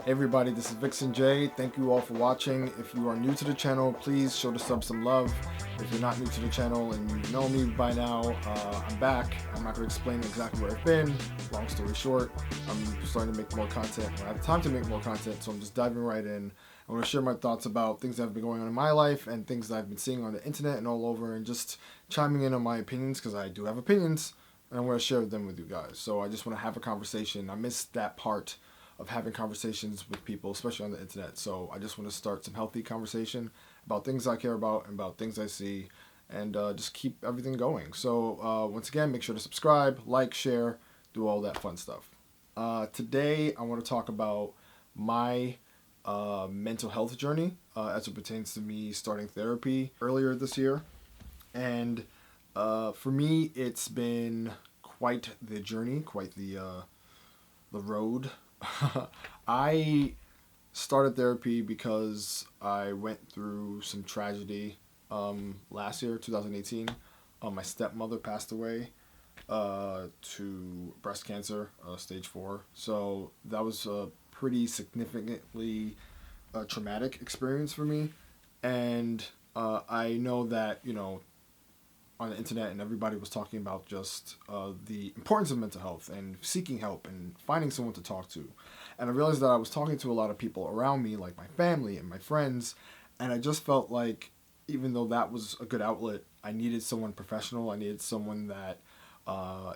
Hey everybody, this is Vixon J. Thank you all for watching. If you are new to the channel, please show the sub some love. If you're not new to the channel and you know me by now, I'm back. I'm not going to explain exactly where I've been. Long story short, I'm starting to make more content. I have time to make more content, so I'm just diving right in. I want to share my thoughts about things that have been going on in my life and things that I've been seeing on the internet and all over, and just chiming in on my opinions, because I do have opinions, and I want to share them with you guys. So I just want to have a conversation. I missed that part of having conversations with people, especially on the internet. So I just want to start some healthy conversation about things I care about and about things I see, and just keep everything going. So once again, make sure to subscribe, like, share, do all that fun stuff. Today I want to talk about my mental health journey as it pertains to me starting therapy earlier this year. And for me, it's been quite the journey, quite the road. I started therapy because I went through some tragedy last year, 2018. My stepmother passed away to breast cancer, stage 4. So that was a pretty significantly traumatic experience for me. And I know that, on the internet and everybody was talking about just the importance of mental health and seeking help and finding someone to talk to. And I realized that I was talking to a lot of people around me, like my family and my friends, and I just felt like even though that was a good outlet, I needed someone professional. I needed someone that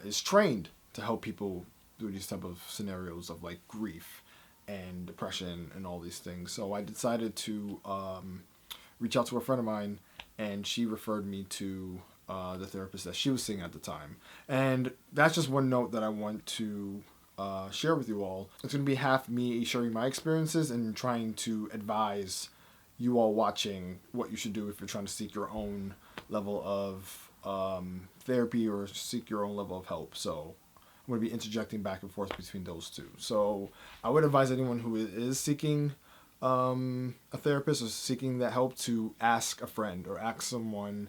is trained to help people through these type of scenarios of like grief and depression and all these things. So I decided to reach out to a friend of mine, and she referred me to the therapist that she was seeing at the time. And that's just one note that I want to share with you all. It's going to be half me sharing my experiences and trying to advise you all watching what you should do if you're trying to seek your own level of therapy or seek your own level of help. So I'm going to be interjecting back and forth between those two. So I would advise anyone who is seeking a therapist or seeking that help to ask a friend or ask someone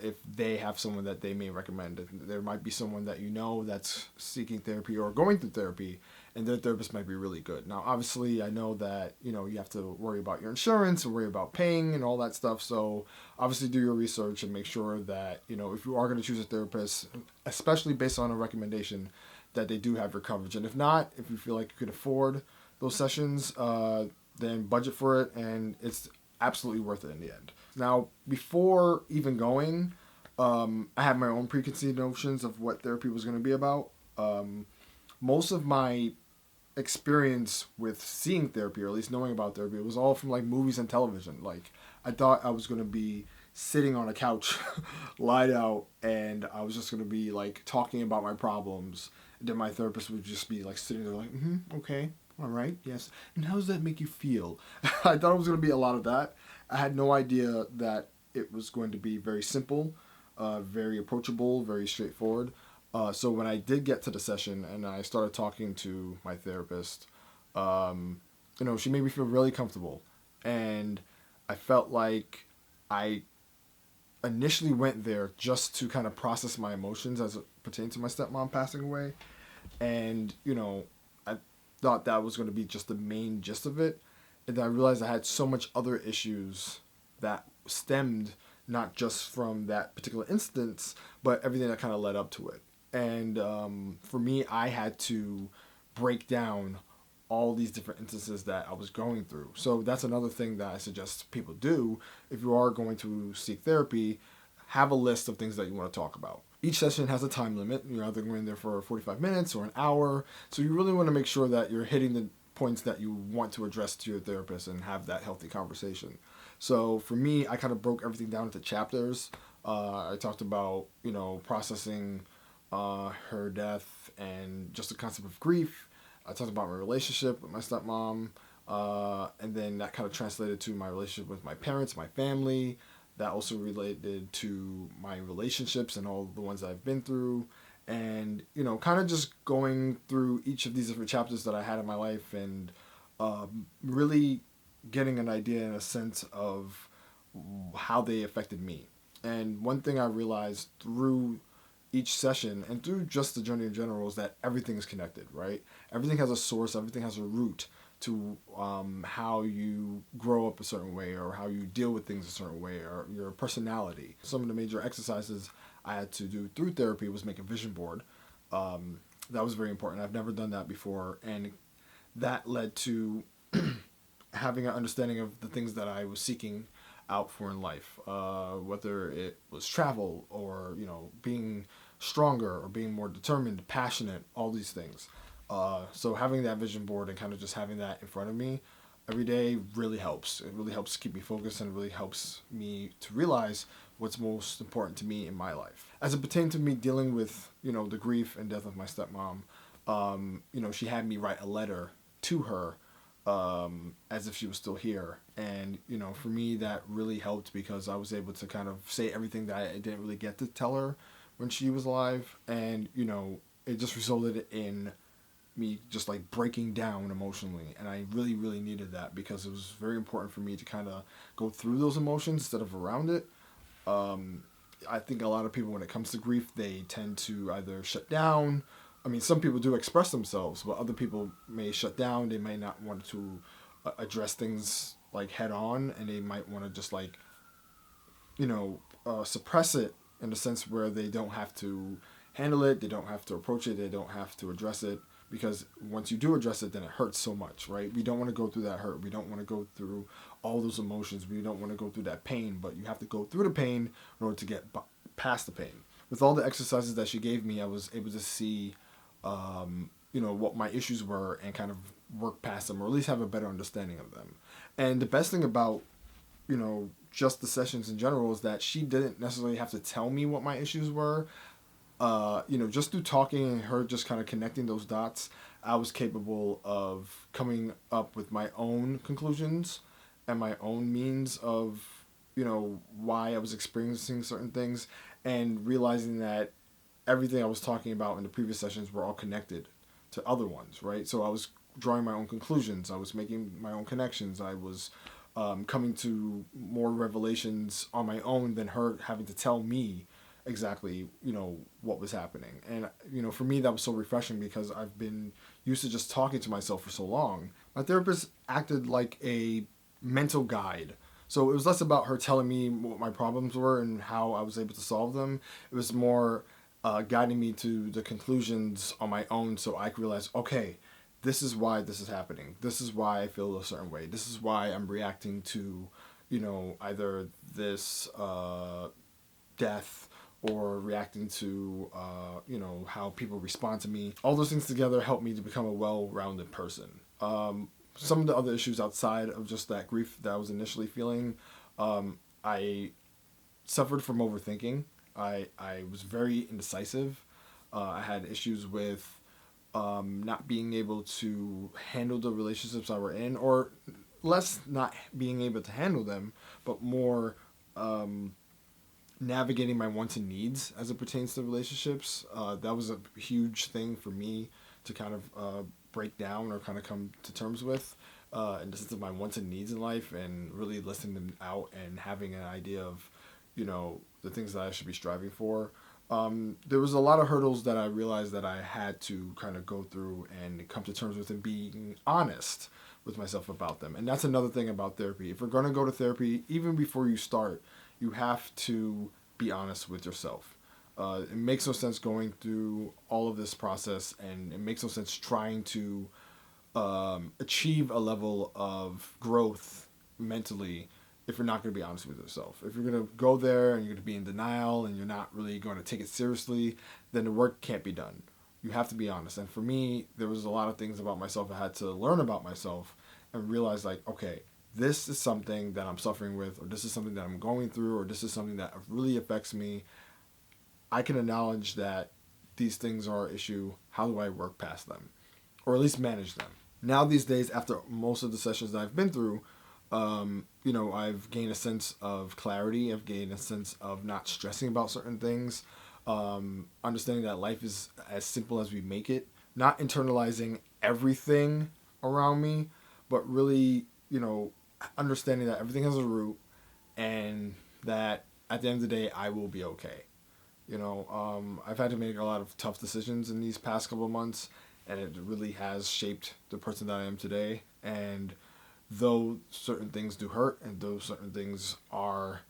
if they have someone that they may recommend. There might be someone that you know that's seeking therapy or going through therapy, and their therapist might be really good. Now, obviously, I know that you have to worry about your insurance and worry about paying and all that stuff. So, obviously, do your research and make sure that if you are going to choose a therapist, especially based on a recommendation, that they do have your coverage. And if not, if you feel like you could afford those sessions, then budget for it, and it's absolutely worth it in the end. Now, before even going, I had my own preconceived notions of what therapy was going to be about. Most of my experience with seeing therapy, or at least knowing about therapy, it was all from like movies and television. Like, I thought I was going to be sitting on a couch, lied out, and I was just going to be like talking about my problems. And then my therapist would just be like sitting there like, okay, all right, yes. And how does that make you feel? I thought it was going to be a lot of that. I had no idea that it was going to be very simple, very approachable, very straightforward. So when I did get to the session and I started talking to my therapist, she made me feel really comfortable. And I felt like I initially went there just to kind of process my emotions as it pertained to my stepmom passing away. And, I thought that was going to be just the main gist of it. And then I realized I had so much other issues that stemmed not just from that particular instance, but everything that kind of led up to it. And for me, I had to break down all these different instances that I was going through. So that's another thing that I suggest people do if you are going to seek therapy. Have a list of things that you want to talk about. Each session has a time limit. You're either going there for 45 minutes or an hour. So you really want to make sure that you're hitting the points that you want to address to your therapist and have that healthy conversation. So for me, I kind of broke everything down into chapters. I talked about, processing her death and just the concept of grief. I talked about my relationship with my stepmom. And then that kind of translated to my relationship with my parents, my family. That also related to my relationships and all the ones that I've been through. And, kind of just going through each of these different chapters that I had in my life and really getting an idea and a sense of how they affected me. And one thing I realized through each session and through just the journey in general is that everything is connected, right? Everything has a source, everything has a root to how you grow up a certain way or how you deal with things a certain way or your personality. Some of the major exercises I had to do through therapy was make a vision board. That was very important. I've never done that before, and that led to having an understanding of the things that I was seeking out for in life, whether it was travel or being stronger or being more determined, passionate, all these things. So having that vision board and kind of just having that in front of me every day really helps. It really helps keep me focused and it really helps me to realize what's most important to me in my life. As it pertained to me dealing with the grief and death of my stepmom, she had me write a letter to her as if she was still here. And, for me, that really helped because I was able to kind of say everything that I didn't really get to tell her when she was alive. And, it just resulted in me just like breaking down emotionally. And I really, really needed that because it was very important for me to kind of go through those emotions instead of around it. I think a lot of people, when it comes to grief, they tend to either shut down. I mean, some people do express themselves, but other people may shut down. They may not want to address things like head on, and they might want to just like, suppress it in the sense where they don't have to handle it, they don't have to approach it, they don't have to address it, because once you do address it, then it hurts so much, right? We don't want to go through that hurt. We don't want to go through all those emotions. We don't want to go through that pain, but you have to go through the pain in order to get past the pain. With all the exercises that she gave me, I was able to see what my issues were and kind of work past them or at least have a better understanding of them. And the best thing about, just the sessions in general is that she didn't necessarily have to tell me what my issues were. Just through talking and her just kind of connecting those dots, I was capable of coming up with my own conclusions and my own means of, why I was experiencing certain things and realizing that everything I was talking about in the previous sessions were all connected to other ones, right? So I was drawing my own conclusions. I was making my own connections. I was coming to more revelations on my own than her having to tell me exactly, what was happening. And, for me, that was so refreshing because I've been used to just talking to myself for so long. My therapist acted like a mental guide. So it was less about her telling me what my problems were and how I was able to solve them. It was more guiding me to the conclusions on my own so I could realize, okay, this is why this is happening. This is why I feel a certain way. This is why I'm reacting to, either this death or reacting to, how people respond to me. All those things together help me to become a well-rounded person. Some of the other issues outside of just that grief that I was initially feeling, I suffered from overthinking. I was very indecisive. I had issues with not being able to handle the relationships I were in, or less not being able to handle them, but more navigating my wants and needs as it pertains to relationships. That was a huge thing for me to kind of break down or kind of come to terms with in the sense of my wants and needs in life and really listing them out and having an idea of, the things that I should be striving for. There was a lot of hurdles that I realized that I had to kind of go through and come to terms with and being honest with myself about them. And that's another thing about therapy. If you're going to go to therapy, even before you start, you have to be honest with yourself. It makes no sense going through all of this process, and it makes no sense trying to achieve a level of growth mentally if you're not going to be honest with yourself. If you're going to go there and you're going to be in denial and you're not really going to take it seriously, then the work can't be done. You have to be honest. And for me, there was a lot of things about myself I had to learn about myself and realize, like, okay, this is something that I'm suffering with, or this is something that I'm going through, or this is something that really affects me. I can acknowledge that these things are an issue. How do I work past them? Or at least manage them? Now these days, after most of the sessions that I've been through, I've gained a sense of clarity. I've gained a sense of not stressing about certain things. Understanding that life is as simple as we make it. Not internalizing everything around me, but really, understanding that everything has a root and that at the end of the day, I will be okay. I've had to make a lot of tough decisions in these past couple of months, and it really has shaped the person that I am today. And though certain things do hurt, and though certain things are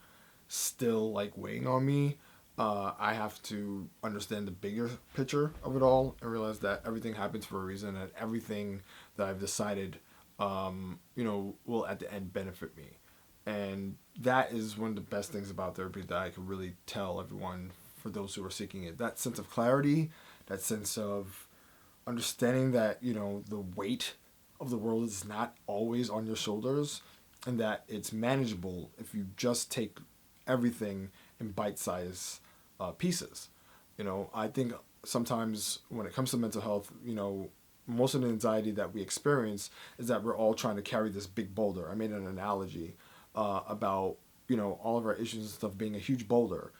still like weighing on me, I have to understand the bigger picture of it all and realize that everything happens for a reason, and everything that I've decided, will at the end benefit me. And that is one of the best things about therapy that I can really tell everyone, for those who are seeking it. That sense of clarity, that sense of understanding that, the weight of the world is not always on your shoulders, and that it's manageable if you just take everything in bite-sized pieces. I think sometimes when it comes to mental health, most of the anxiety that we experience is that we're all trying to carry this big boulder. I made an analogy about, all of our issues and stuff being a huge boulder.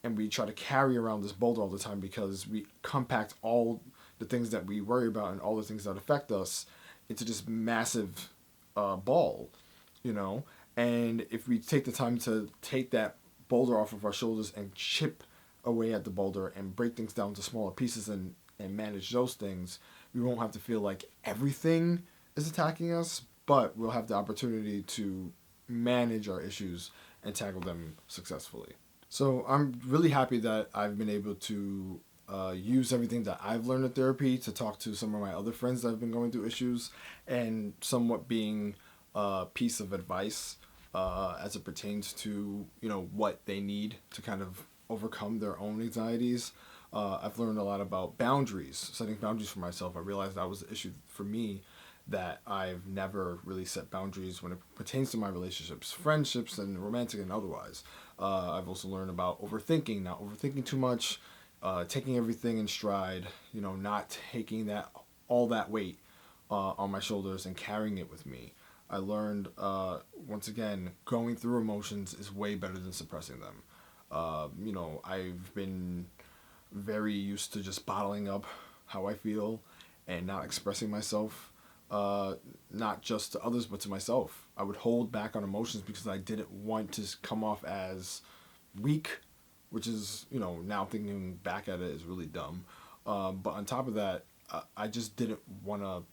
And we try to carry around this boulder all the time because we compact all the things that we worry about and all the things that affect us into this massive ball, you know. And if we take the time to take that boulder off of our shoulders and chip away at the boulder and break things down to smaller pieces and manage those things, we won't have to feel like everything is attacking us, but we'll have the opportunity to manage our issues and tackle them successfully. So I'm really happy that I've been able to use everything that I've learned in therapy to talk to some of my other friends that have been going through issues, and somewhat being a piece of advice as it pertains to what they need to kind of overcome their own anxieties. I've learned a lot about boundaries, setting boundaries for myself. I realized that was the issue for me, that I've never really set boundaries when it pertains to my relationships, friendships, and romantic and otherwise. I've also learned about overthinking, not overthinking too much, taking everything in stride, not taking that all that weight on my shoulders and carrying it with me. I learned, once again, going through emotions is way better than suppressing them. I've been very used to just bottling up how I feel and not expressing myself, not just to others but to myself. I would hold back on emotions because I didn't want to come off as weak, which is, now thinking back at it, is really dumb. But on top of that, I just didn't want to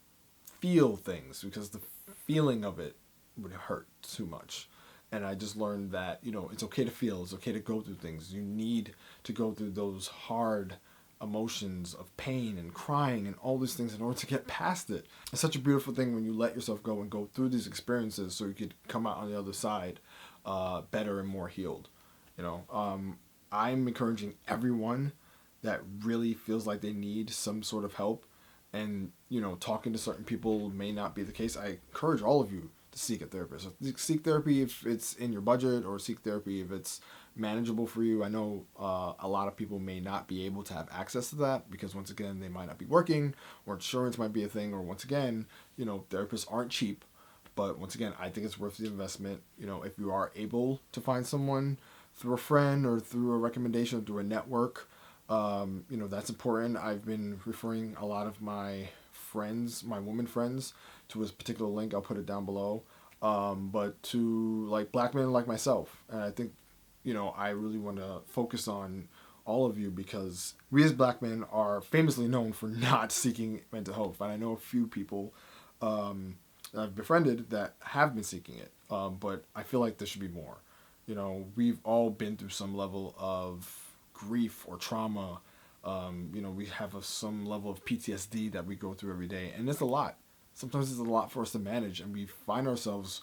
feel things because the feeling of it would hurt too much. And I just learned that, it's okay to feel, it's okay to go through things. You need to go through those hard emotions of pain and crying and all these things in order to get past it. It's such a beautiful thing when you let yourself go and go through these experiences so you could come out on the other side better and more healed. I'm encouraging everyone that really feels like they need some sort of help, and talking to certain people may not be the case. I encourage all of you to seek a therapist. Seek therapy if it's in your budget, or seek therapy if it's manageable for you. I know a lot of people may not be able to have access to that because, once again, they might not be working, or insurance might be a thing, or once again, therapists aren't cheap. But once again, I think it's worth the investment. If you are able to find someone through a friend or through a recommendation, through a network, that's important. I've been referring a lot of my friends, my woman friends, to a particular link. I'll put it down below. But to like black men like myself, and I think, I really want to focus on all of you because we as black men are famously known for not seeking mental health, and I know a few people that I've befriended that have been seeking it. But I feel like there should be more. We've all been through some level of grief or trauma. We have some level of PTSD that we go through every day, and it's a lot. Sometimes it's a lot for us to manage, and we find ourselves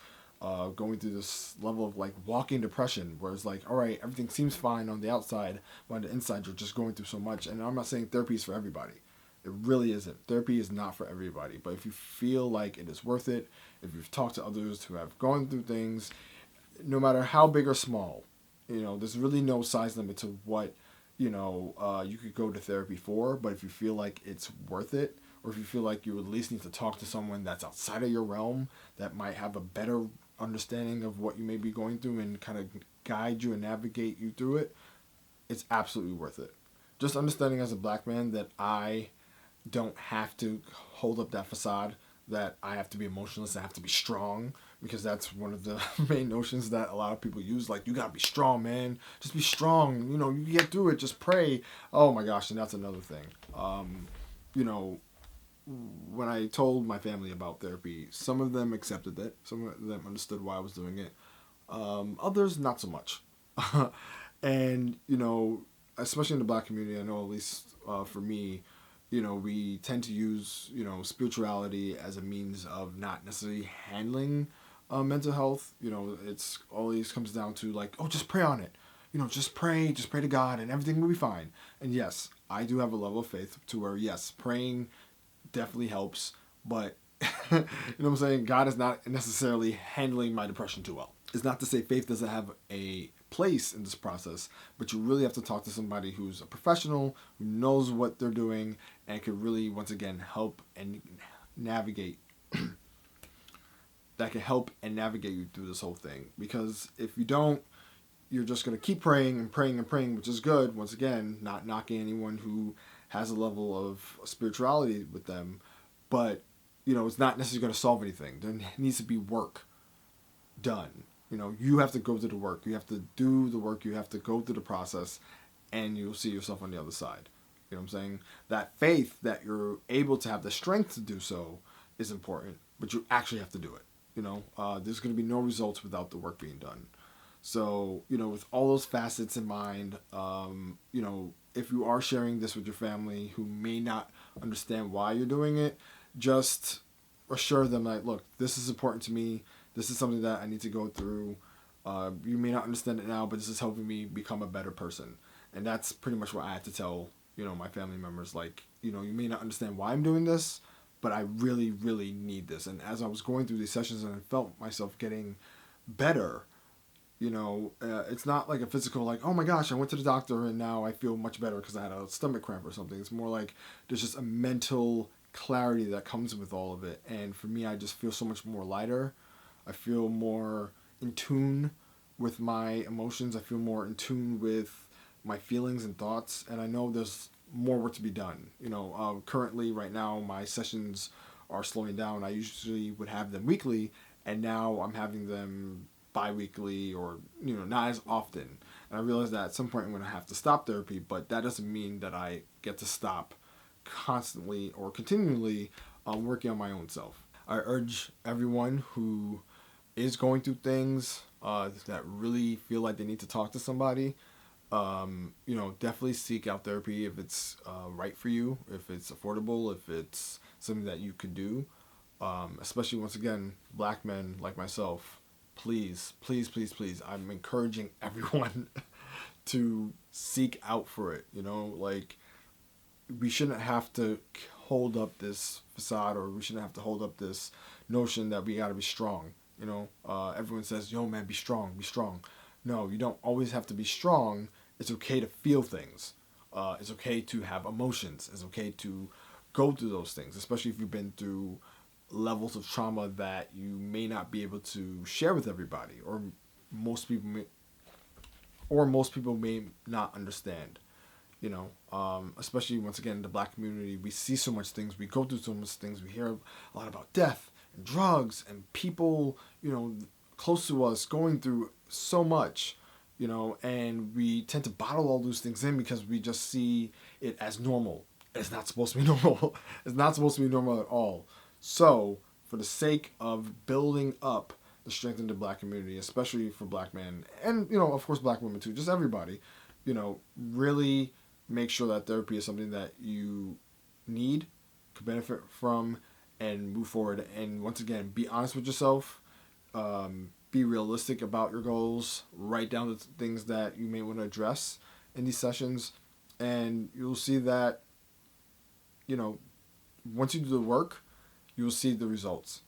going through this level of like walking depression, where it's like, all right, everything seems fine on the outside, but on the inside you're just going through so much. And I'm not saying therapy is for everybody. It really isn't. Therapy is not for everybody. But if you feel like it is worth it, if you've talked to others who have gone through things, no matter how big or small, there's really no size limit to what, you could go to therapy for. But if you feel like it's worth it, or if you feel like you at least need to talk to someone that's outside of your realm that might have a better understanding of what you may be going through and kind of guide you and navigate you through it, it's absolutely worth it. Just understanding as a black man that I don't have to hold up that facade that I have to be emotionless, I have to be strong, because that's one of the main notions that a lot of people use. Like, you gotta be strong, man. Just be strong. You know, you get through it. Just pray. Oh my gosh, and that's another thing. You know, when I told my family about therapy, some of them accepted it. Some of them understood why I was doing it. Others, not so much. And, you know, especially in the Black community, I know at least for me, you know, we tend to use, you know, spirituality as a means of not necessarily handling mental health. You know, it's always comes down to like, oh, just pray on it. You know, just pray to God and everything will be fine. And yes, I do have a level of faith to where, yes, praying definitely helps, but you know what I'm saying? God is not necessarily handling my depression too well. It's not to say faith doesn't have a place in this process, but you really have to talk to somebody who's a professional, who knows what they're doing, and can really, once again, help and navigate. That can help and navigate you through this whole thing. Because if you don't, you're just going to keep praying and praying and praying, which is good. Once again, not knocking anyone who has a level of spirituality with them, but you know, it's not necessarily going to solve anything. There needs to be work done. You know, you have to go through the work. You have to do the work. You have to go through the process, and you'll see yourself on the other side. You know what I'm saying? That faith that you're able to have the strength to do so is important, but you actually have to do it. You know, there's going to be no results without the work being done. So, you know, with all those facets in mind, you know, if you are sharing this with your family who may not understand why you're doing it, just assure them that, look, this is important to me. This is something that I need to go through. You may not understand it now, but this is helping me become a better person. And that's pretty much what I had to tell, you know, my family members. Like, you know, you may not understand why I'm doing this, but I really, really need this. And as I was going through these sessions and I felt myself getting better, you know, it's not like a physical, like, oh my gosh, I went to the doctor and now I feel much better because I had a stomach cramp or something. It's more like there's just a mental clarity that comes with all of it. And for me, I just feel so much more lighter. I feel more in tune with my emotions. I feel more in tune with my feelings and thoughts. And I know there's more work to be done. You know, currently right now my sessions are slowing down. I usually would have them weekly, and now I'm having them bi-weekly, or, you know, not as often. And I realize that at some point I'm going to have to stop therapy, but that doesn't mean that I get to stop constantly or continually working on my own self. I urge everyone who is going through things that really feel like they need to talk to somebody, you know, definitely seek out therapy if it's right for you, if it's affordable, if it's something that you could do. Especially, once again, Black men like myself, please, please, please, please, I'm encouraging everyone to seek out for it. You know, like, we shouldn't have to hold up this facade, or we shouldn't have to hold up this notion that we gotta be strong. You know, everyone says, yo man, be strong, be strong. No, you don't always have to be strong. It's okay to feel things. It's okay to have emotions. It's okay to go through those things, especially if you've been through levels of trauma that you may not be able to share with everybody, or most people may not understand. You know, especially, once again, in the Black community, we see so much things, we go through so much things, we hear a lot about death and drugs and people, you know, close to us going through so much, you know, and we tend to bottle all those things in because we just see it as normal. It's not supposed to be normal. It's not supposed to be normal at all. So, for the sake of building up the strength in the Black community, especially for Black men, and, you know, of course, Black women too, just everybody, you know, really make sure that therapy is something that you need, could benefit from, and move forward. And once again, be honest with yourself. Be realistic about your goals. Write down the things that you may want to address in these sessions, and you'll see that, you know, once you do the work, you'll see the results.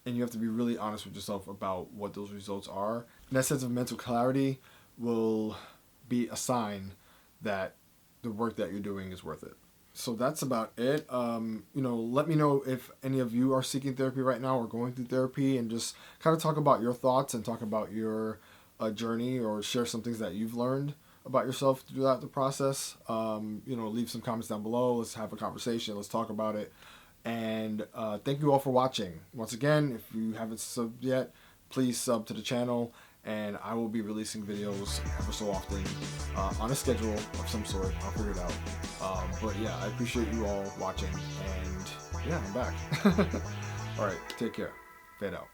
And you have to be really honest with yourself about what those results are. And that sense of mental clarity will be a sign that the work that you're doing is worth it. So that's about it. You know, let me know if any of you are seeking therapy right now or going through therapy, and just kind of talk about your thoughts and talk about your journey, or share some things that you've learned about yourself throughout the process. You know, leave some comments down below. Let's have a conversation. Let's talk about it. And thank you all for watching. Once again, if you haven't subbed yet, please sub to the channel, and I will be releasing videos ever so often on a schedule of some sort. I'll figure it out. But yeah, I appreciate you all watching, and yeah, I'm back. All right, take care. Fade out.